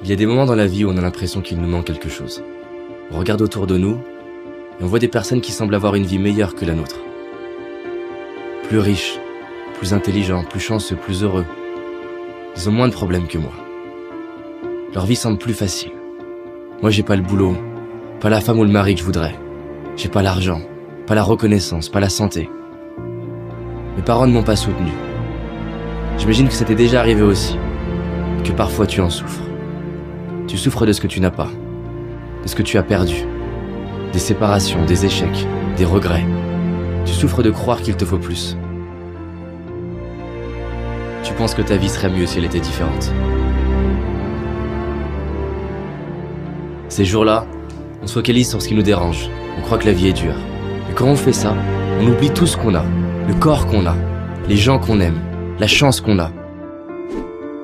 Il y a des moments dans la vie où on a l'impression qu'il nous manque quelque chose. On regarde autour de nous et on voit des personnes qui semblent avoir une vie meilleure que la nôtre. Plus riches, plus intelligents, plus chanceux, plus heureux. Ils ont moins de problèmes que moi. Leur vie semble plus facile. Moi, j'ai pas le boulot, pas la femme ou le mari que je voudrais. J'ai pas l'argent, pas la reconnaissance, pas la santé. Mes parents ne m'ont pas soutenu. J'imagine que ça t'est déjà arrivé aussi, que parfois tu en souffres. Tu souffres de ce que tu n'as pas, de ce que tu as perdu, des séparations, des échecs, des regrets. Tu souffres de croire qu'il te faut plus. Tu penses que ta vie serait mieux si elle était différente. Ces jours-là, on se focalise sur ce qui nous dérange. On croit que la vie est dure. Et quand on fait ça, on oublie tout ce qu'on a, le corps qu'on a, les gens qu'on aime, la chance qu'on a.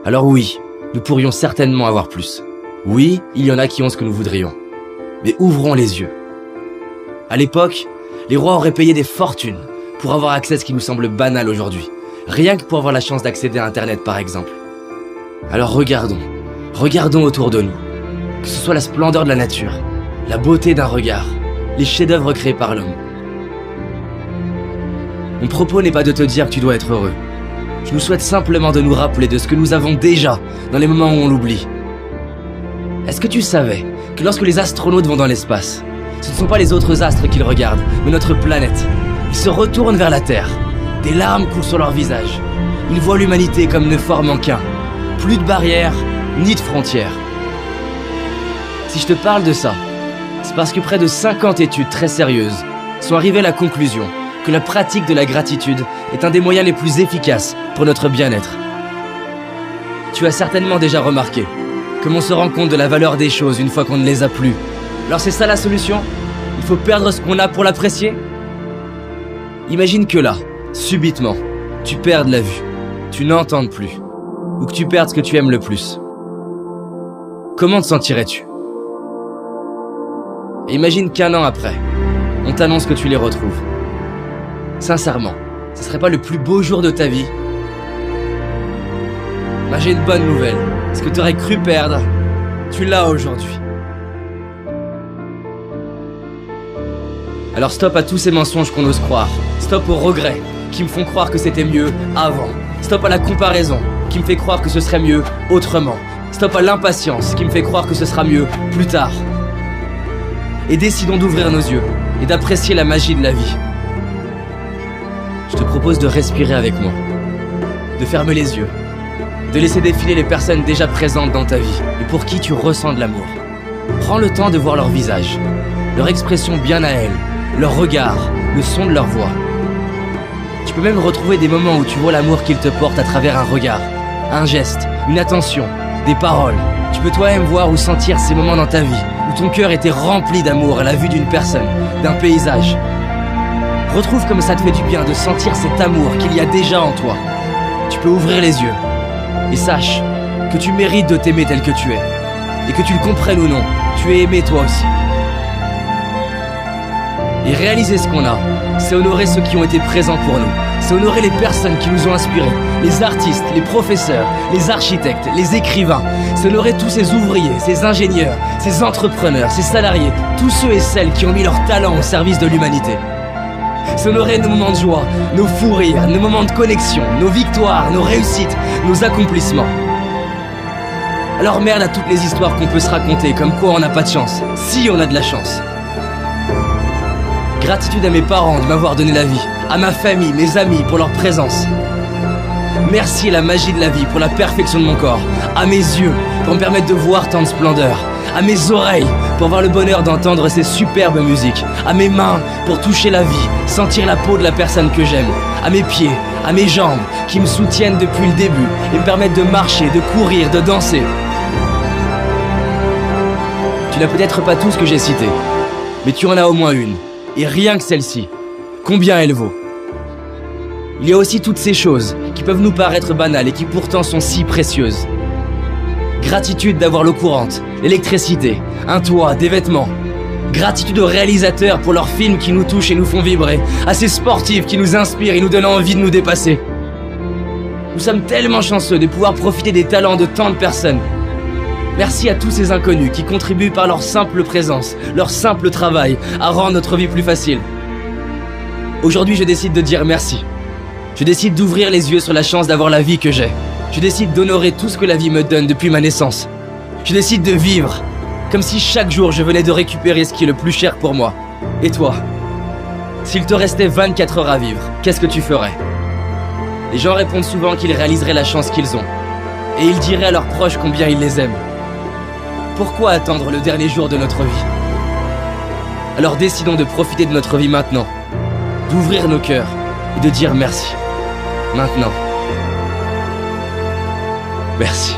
Alors oui, nous pourrions certainement avoir plus. Oui, il y en a qui ont ce que nous voudrions. Mais ouvrons les yeux. À l'époque, les rois auraient payé des fortunes pour avoir accès à ce qui nous semble banal aujourd'hui. Rien que pour avoir la chance d'accéder à Internet, par exemple. Alors regardons autour de nous. Que ce soit la splendeur de la nature, la beauté d'un regard, les chefs-d'œuvre créés par l'homme. Mon propos n'est pas de te dire que tu dois être heureux. Je nous souhaite simplement de nous rappeler de ce que nous avons déjà dans les moments où on l'oublie. Est-ce que tu savais que lorsque les astronautes vont dans l'espace, ce ne sont pas les autres astres qu'ils regardent, mais notre planète. Ils se retournent vers la Terre. Des larmes coulent sur leur visage. Ils voient l'humanité comme ne formant qu'un. Plus de barrières, ni de frontières. Si je te parle de ça, c'est parce que près de 50 études très sérieuses sont arrivées à la conclusion que la pratique de la gratitude est un des moyens les plus efficaces pour notre bien-être. Tu as certainement déjà remarqué comme on se rend compte de la valeur des choses une fois qu'on ne les a plus. Alors c'est ça la solution? Il faut perdre ce qu'on a pour l'apprécier? Imagine que là, subitement, tu perdes la vue, tu n'entends plus, ou que tu perdes ce que tu aimes le plus. Comment te sentirais-tu? Et imagine qu'un an après, on t'annonce que tu les retrouves. Sincèrement, ce serait pas le plus beau jour de ta vie? Bah, j'ai une bonne nouvelle. Ce que tu aurais cru perdre, tu l'as aujourd'hui. Alors stop à tous ces mensonges qu'on ose croire. Stop aux regrets qui me font croire que c'était mieux avant. Stop à la comparaison qui me fait croire que ce serait mieux autrement. Stop à l'impatience qui me fait croire que ce sera mieux plus tard. Et décidons d'ouvrir nos yeux et d'apprécier la magie de la vie. Je te propose de respirer avec moi, de fermer les yeux, de laisser défiler les personnes déjà présentes dans ta vie et pour qui tu ressens de l'amour. Prends le temps de voir leur visage, leur expression bien à elles, leur regard, le son de leur voix. Tu peux même retrouver des moments où tu vois l'amour qu'ils te portent à travers un regard, un geste, une attention, des paroles. Tu peux toi-même voir ou sentir ces moments dans ta vie où ton cœur était rempli d'amour à la vue d'une personne, d'un paysage. Retrouve comme ça te fait du bien de sentir cet amour qu'il y a déjà en toi. Tu peux ouvrir les yeux et sache que tu mérites de t'aimer tel que tu es. Et que tu le comprennes ou non, tu es aimé toi aussi. Et réaliser ce qu'on a, c'est honorer ceux qui ont été présents pour nous. C'est honorer les personnes qui nous ont inspirés, les artistes, les professeurs, les architectes, les écrivains. C'est honorer tous ces ouvriers, ces ingénieurs, ces entrepreneurs, ces salariés, tous ceux et celles qui ont mis leur talent au service de l'humanité. C'est honorer nos moments de joie, nos fous rires, nos moments de connexion, nos victoires, nos réussites, nos accomplissements. Alors merde à toutes les histoires qu'on peut se raconter, comme quoi on n'a pas de chance, si on a de la chance. Gratitude à mes parents de m'avoir donné la vie, à ma famille, mes amis pour leur présence. Merci à la magie de la vie pour la perfection de mon corps, à mes yeux pour me permettre de voir tant de splendeur, à mes oreilles pour avoir le bonheur d'entendre ces superbes musiques, à mes mains pour toucher la vie, sentir la peau de la personne que j'aime, à mes pieds, à mes jambes qui me soutiennent depuis le début et me permettent de marcher, de courir, de danser. Tu n'as peut-être pas tout ce que j'ai cité, mais tu en as au moins une, et rien que celle-ci, combien elle vaut? Il y a aussi toutes ces choses qui peuvent nous paraître banales et qui pourtant sont si précieuses. Gratitude d'avoir l'eau courante, l'électricité, un toit, des vêtements. Gratitude aux réalisateurs pour leurs films qui nous touchent et nous font vibrer, à ces sportifs qui nous inspirent et nous donnent envie de nous dépasser. Nous sommes tellement chanceux de pouvoir profiter des talents de tant de personnes. Merci à tous ces inconnus qui contribuent par leur simple présence, leur simple travail, à rendre notre vie plus facile. Aujourd'hui, je décide de dire merci. Je décide d'ouvrir les yeux sur la chance d'avoir la vie que j'ai. Je décide d'honorer tout ce que la vie me donne depuis ma naissance. Je décide de vivre, comme si chaque jour je venais de récupérer ce qui est le plus cher pour moi. Et toi? S'il te restait 24 heures à vivre, qu'est-ce que tu ferais? Les gens répondent souvent qu'ils réaliseraient la chance qu'ils ont. Et ils diraient à leurs proches combien ils les aiment. Pourquoi attendre le dernier jour de notre vie? Alors décidons de profiter de notre vie maintenant, d'ouvrir nos cœurs et de dire merci. Maintenant. Merci.